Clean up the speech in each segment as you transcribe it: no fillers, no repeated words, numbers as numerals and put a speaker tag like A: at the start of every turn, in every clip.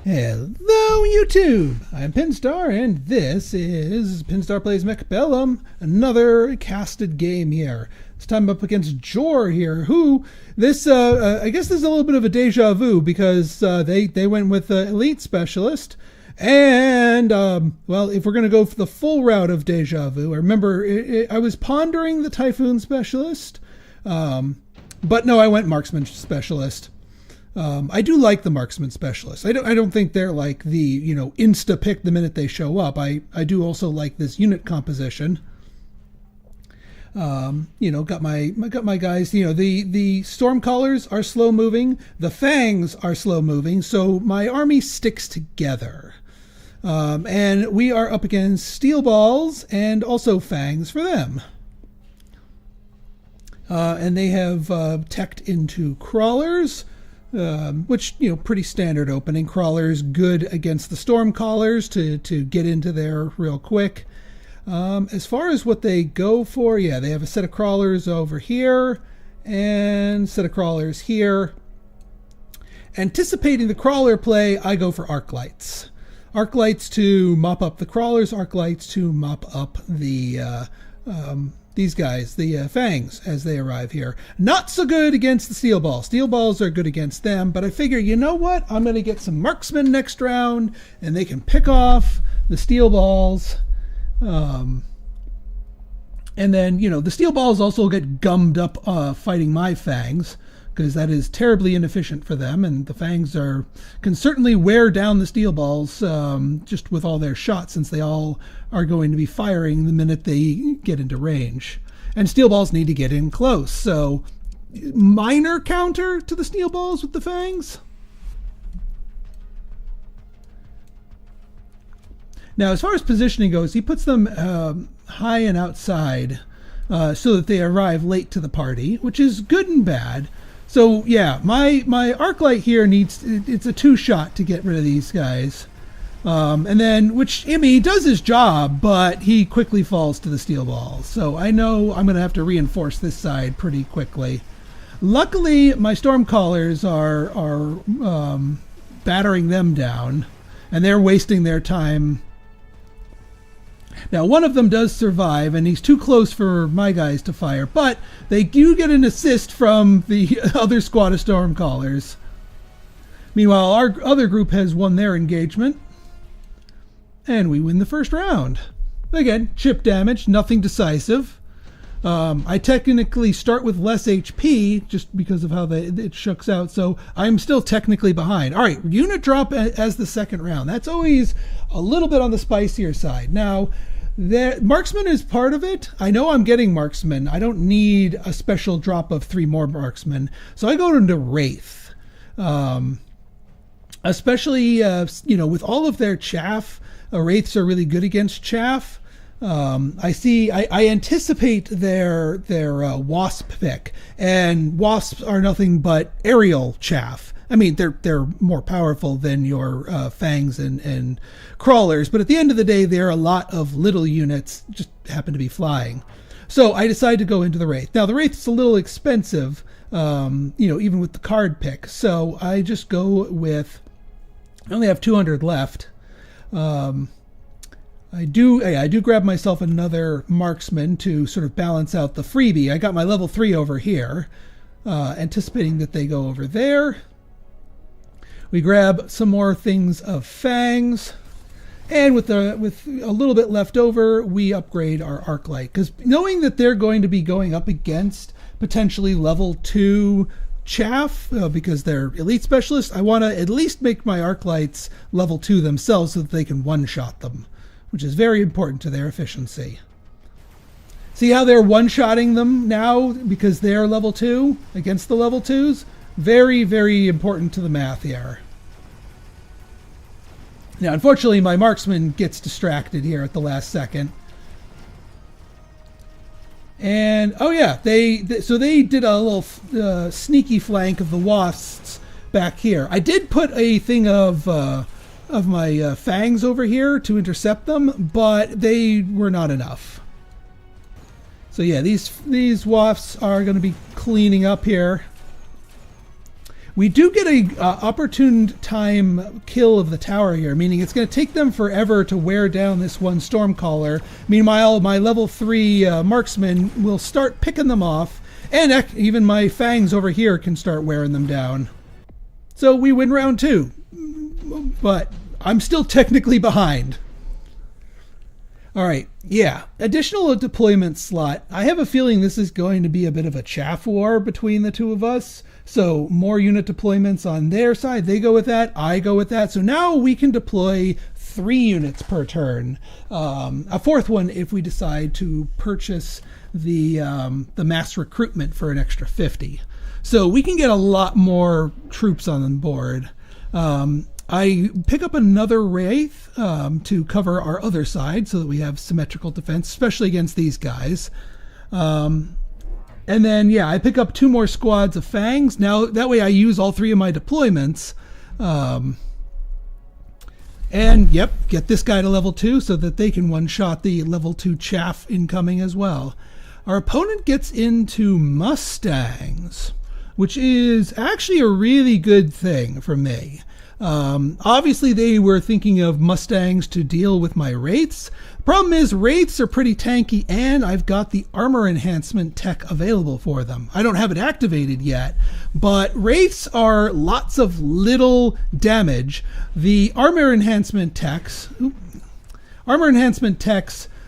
A: Hello YouTube! I'm Pinstar and this is Pinstar Plays Mechabellum, another casted game here. This time up against Jor here, who, I guess this is a little bit of a deja vu because they went with Elite Specialist. And, well, if we're going to go for the full route of deja vu, I remember I was pondering the Typhoon Specialist, but no, I went Marksman Specialist. I do like the Marksman Specialist. I don't think they're like the, insta pick the minute they show up. I do also like this unit composition. Got my guys, the Stormcallers are slow moving, the Fangs are slow moving, so my army sticks together. And we are up against Steel Balls and also Fangs for them. And they have teched into Crawlers. Which, pretty standard opening. Crawlers good against the Stormcallers to get into there real quick. As far as what they go for, yeah, they have a set of Crawlers over here and a set of Crawlers here. Anticipating the Crawler play, I go for Arc Lights. Arc Lights to mop up the Crawlers, Arc Lights to mop up the these guys, the Fangs, as they arrive here. Not so good against the Steel Balls. Steel Balls are good against them, but I figure, you know what? I'm going to get some Marksmen next round, and they can pick off the Steel Balls. And then, the Steel Balls also get gummed up fighting my Fangs, because that is terribly inefficient for them, and the Fangs can certainly wear down the Steel Balls just with all their shots, since they all are going to be firing the minute they get into range. And Steel Balls need to get in close, so minor counter to the Steel Balls with the Fangs. Now, as far as positioning goes, he puts them high and outside so that they arrive late to the party, which is good and bad. So yeah, my arc light here it's a 2-shot to get rid of these guys. And then, he does his job, but he quickly falls to the Steel Balls. So I know I'm going to have to reinforce this side pretty quickly. Luckily, my Stormcallers are battering them down, and they're wasting their time. Now, one of them does survive, and he's too close for my guys to fire, but they do get an assist from the other squad of Stormcallers. Meanwhile, our other group has won their engagement, and we win the first round. Again, chip damage, nothing decisive. I technically start with less HP, just because of how it shooks out, so I'm still technically behind. All right, unit drop as the second round. That's always a little bit on the spicier side. Now, Marksman is part of it. I know I'm getting Marksman. I don't need a special drop of 3 more Marksmen, so I go into Wraith. Especially, with all of their chaff, Wraiths are really good against chaff. I anticipate their wasp pick, and wasps are nothing but aerial chaff. I mean, they're more powerful than your Fangs and Crawlers, but at the end of the day, they're a lot of little units, just happen to be flying. So I decide to go into the Wraith. Now, the Wraith is a little expensive, even with the card pick. So I just go with, I only have 200 left. I do grab myself another Marksman to sort of balance out the freebie. I got my level 3 over here, anticipating that they go over there. We grab some more things of Fangs, and with a little bit left over, we upgrade our Arc Light, because knowing that they're going to be going up against potentially level 2 chaff, because they're Elite Specialists, I want to at least make my Arc Lights level 2 themselves so that they can one-shot them, which is very important to their efficiency. See how they're one-shotting them now because they're level 2 against the level 2s? Very, very important to the math here. Now, unfortunately, my Marksman gets distracted here at the last second. And, oh yeah, they did a little sneaky flank of the Wasps back here. I did put a thing of my Fangs over here to intercept them, but they were not enough. So yeah, these Wasps are going to be cleaning up here. We do get a opportune time kill of the tower here, meaning it's going to take them forever to wear down this one Stormcaller. Meanwhile, my level 3 marksman will start picking them off, and even my fangs over here can start wearing them down. So we win round 2, but I'm still technically behind. All right, yeah, additional deployment slot. I have a feeling this is going to be a bit of a chaff war between the two of us. So more unit deployments on their side. They go with that, I go with that. So now we can deploy 3 units per turn. A 4th one if we decide to purchase the mass recruitment for an extra 50. So we can get a lot more troops on the board. I pick up another Wraith to cover our other side so that we have symmetrical defense, especially against these guys. And then, yeah, I pick up 2 more squads of Fangs. Now, that way I use all 3 of my deployments. And, yep, get this guy to level 2 so that they can one-shot the level 2 chaff incoming as well. Our opponent gets into Mustangs, which is actually a really good thing for me. Obviously, they were thinking of Mustangs to deal with my Wraiths. Problem is, Wraiths are pretty tanky, and I've got the armor enhancement tech available for them. I don't have it activated yet, but Wraiths are lots of little damage. The armor enhancement techs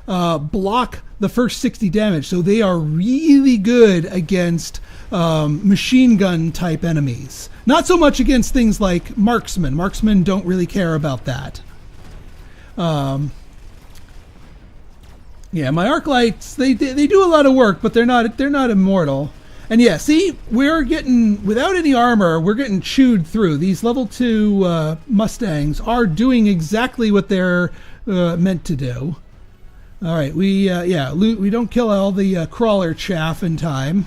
A: block the first 60 damage, so they are really good against machine gun type enemies. Not so much against things like marksmen. Marksmen don't really care about that. Yeah, my Arclights, they do a lot of work, but they're not immortal. And yeah, see, we're getting, without any armor, we're getting chewed through. These level 2 Mustangs are doing exactly what they're meant to do. All right, we don't kill all the crawler chaff in time.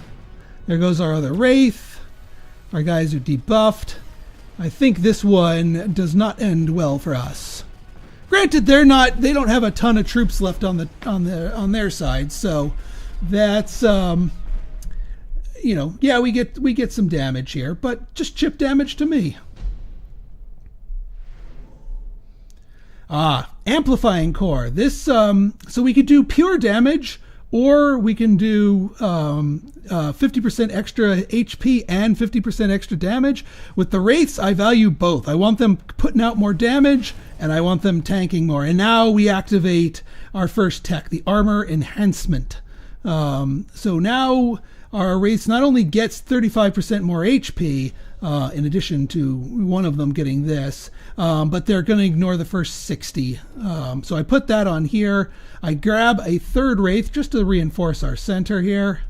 A: There goes our other Wraith. Our guys are debuffed. I think this one does not end well for us. Granted, they don't have a ton of troops left on their side, so that's yeah, we get some damage here, but just chip damage to me. Amplifying core. This so we could do pure damage, or we can do 50% extra HP and 50% extra damage. With the Wraiths, I value both. I want them putting out more damage, and I want them tanking more. And now we activate our first tech, the armor enhancement. So now our Wraiths not only gets 35% more HP, in addition to one of them getting this, but they're going to ignore the first 60. So I put that on here. I grab a 3rd Wraith just to reinforce our center here.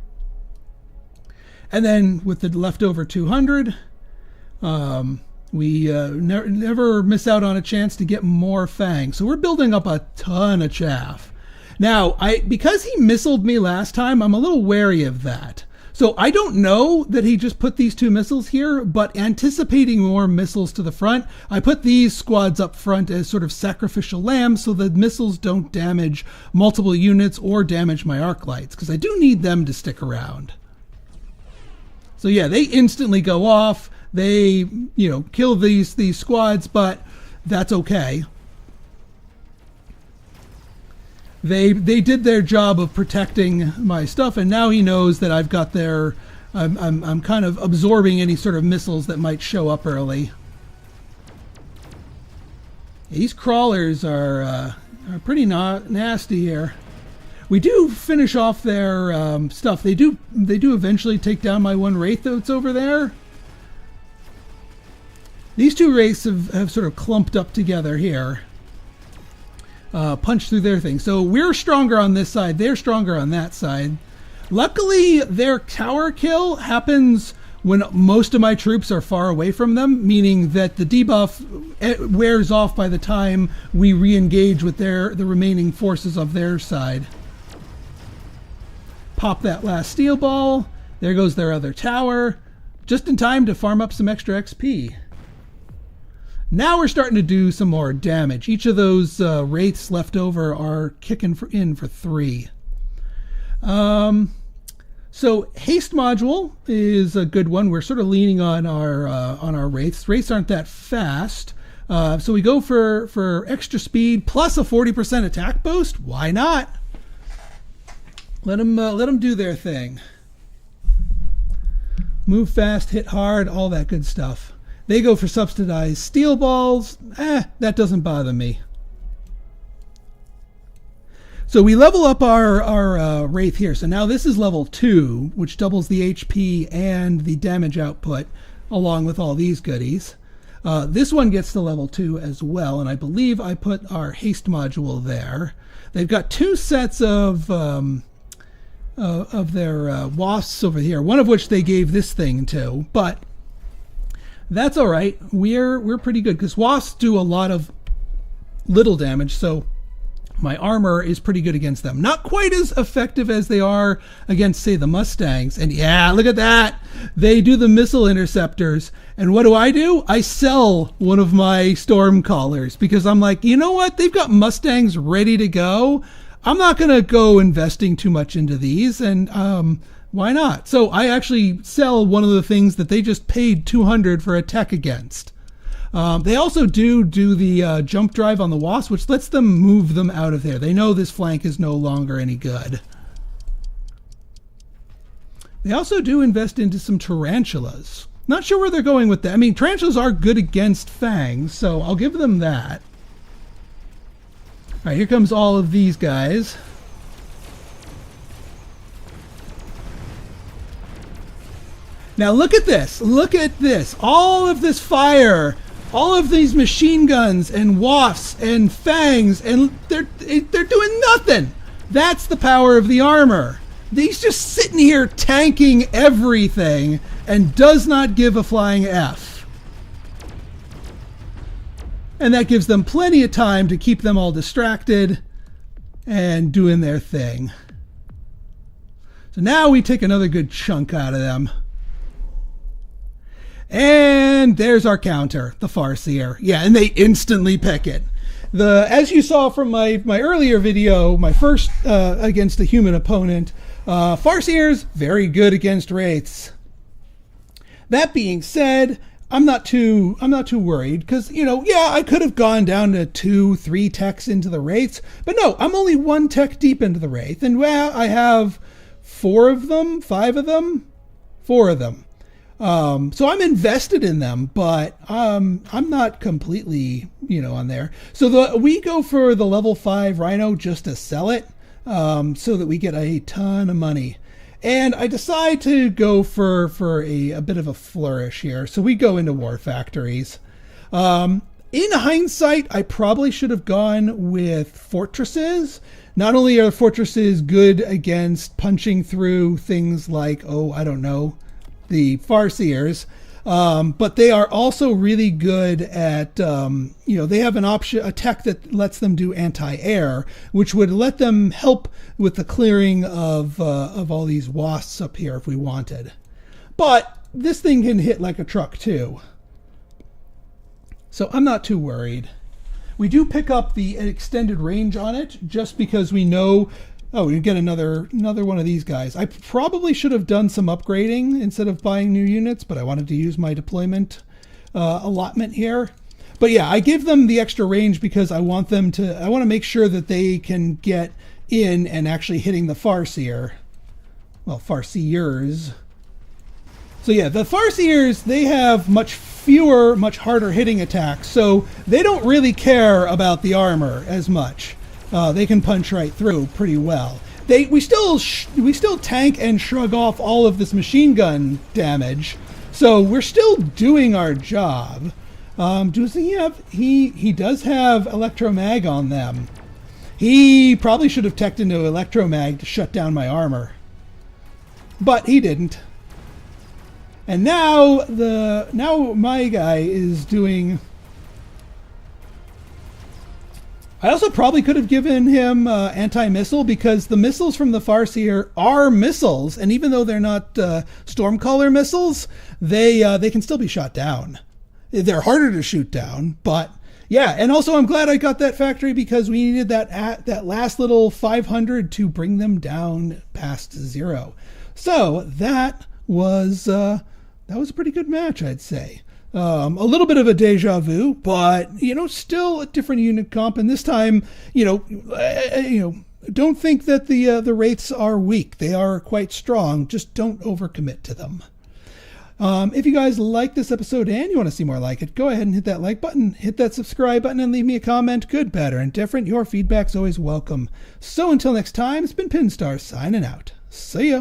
A: And then with the leftover 200, we never miss out on a chance to get more Fangs. So we're building up a ton of chaff. Now, because he missiled me last time, I'm a little wary of that. So I don't know that he just put these 2 missiles here, but anticipating more missiles to the front, I put these squads up front as sort of sacrificial lambs so the missiles don't damage multiple units or damage my Arclights, because I do need them to stick around. So yeah, they instantly go off. They, kill these squads, but that's okay. They did their job of protecting my stuff, and now he knows that I've got their. I'm kind of absorbing any sort of missiles that might show up early. These crawlers are pretty nasty here. We do finish off their stuff. They do eventually take down my one Wraith that's over there. These 2 Wraiths have sort of clumped up together here. Punch through their thing. So we're stronger on this side. They're stronger on that side. Luckily, their tower kill happens when most of my troops are far away from them, meaning that the debuff wears off by the time we re-engage with the remaining forces of their side. Pop that last steel ball. There goes their other tower. Just in time to farm up some extra XP. Now we're starting to do some more damage. Each of those Wraiths left over are kicking in for 3. So haste module is a good one. We're sort of leaning on our wraiths. Wraiths aren't that fast, so we go for extra speed plus a 40% attack boost. Why not? Let them do their thing. Move fast, hit hard, all that good stuff. They go for subsidized steel balls. That doesn't bother me. So we level up our Wraith here. So now this is level 2, which doubles the HP and the damage output, along with all these goodies. This one gets to level 2 as well, and I believe I put our haste module there. They've got 2 sets of their wasps over here, one of which they gave this thing to, but that's all right. We're pretty good because wasps do a lot of little damage, so my armor is pretty good against them. Not quite as effective as they are against, say, the Mustangs. And yeah, look at that. They do the missile interceptors. And what do? I sell one of my storm callers because I'm like, you know what? They've got Mustangs ready to go. I'm not going to go investing too much into these. And why not? So I actually sell one of the things that they just paid $200 for a tech against. They also do the jump drive on the wasp, which lets them move them out of there. They know this flank is no longer any good. They also do invest into some tarantulas. Not sure where they're going with that. I mean, tarantulas are good against fangs, so I'll give them that. All right, here comes all of these guys. Now look at this. Look at this. All of this fire. All of these machine guns and wasps and fangs, and they're doing nothing. That's the power of the armor. He's just sitting here tanking everything and does not give a flying F. And that gives them plenty of time to keep them all distracted and doing their thing. So now we take another good chunk out of them. And there's our counter, the Farseer. Yeah, and they instantly pick it. As you saw from my earlier video, my first against a human opponent, Farseers very good against Wraiths. That being said, I'm not too worried because, you know, yeah, I could have gone down to 2-3 techs into the Wraiths, but no, I'm only 1 tech deep into the Wraith, and well, I have 4 of them, 5 of them, 4 of them. So I'm invested in them, but I'm not completely, on there. So we go for the level 5 Rhino just to sell it, so that we get a ton of money. And I decide to go for a bit of a flourish here. So we go into war factories. In hindsight, I probably should have gone with fortresses. Not only are fortresses good against punching through things like, the Farseers, but they are also really good at, they have an option, a tech that lets them do anti-air, which would let them help with the clearing of all these wasps up here if we wanted. But this thing can hit like a truck too. So I'm not too worried. We do pick up the extended range on it just because we know. Oh, we get another one of these guys. I probably should have done some upgrading instead of buying new units, but I wanted to use my deployment allotment here. But yeah, I give them the extra range because I want to make sure that they can get in and actually hitting the Farseer. Well, Farseers. So yeah, the Farseers, they have much fewer, much harder hitting attacks, so they don't really care about the armor as much. They can punch right through pretty well. We still tank and shrug off all of this machine gun damage, so we're still doing our job. Does he have? He does have electromag on them. He probably should have teched into electromag to shut down my armor, but he didn't. And now my guy is doing. I also probably could have given him anti-missile because the missiles from the Farseer are missiles, and even though they're not Stormcaller missiles, they can still be shot down. They're harder to shoot down, but yeah. And also, I'm glad I got that factory because we needed that last little 500 to bring them down past 0. So that was a pretty good match, I'd say. A little bit of a deja vu, but still a different unit comp. And this time, don't think that the Wraiths are weak. They are quite strong. Just don't overcommit to them. If you guys like this episode and you want to see more like it, go ahead and hit that like button, hit that subscribe button, and leave me a comment. Good, bad, or indifferent. Your feedback's always welcome. So until next time, it's been Pinstar signing out. See ya.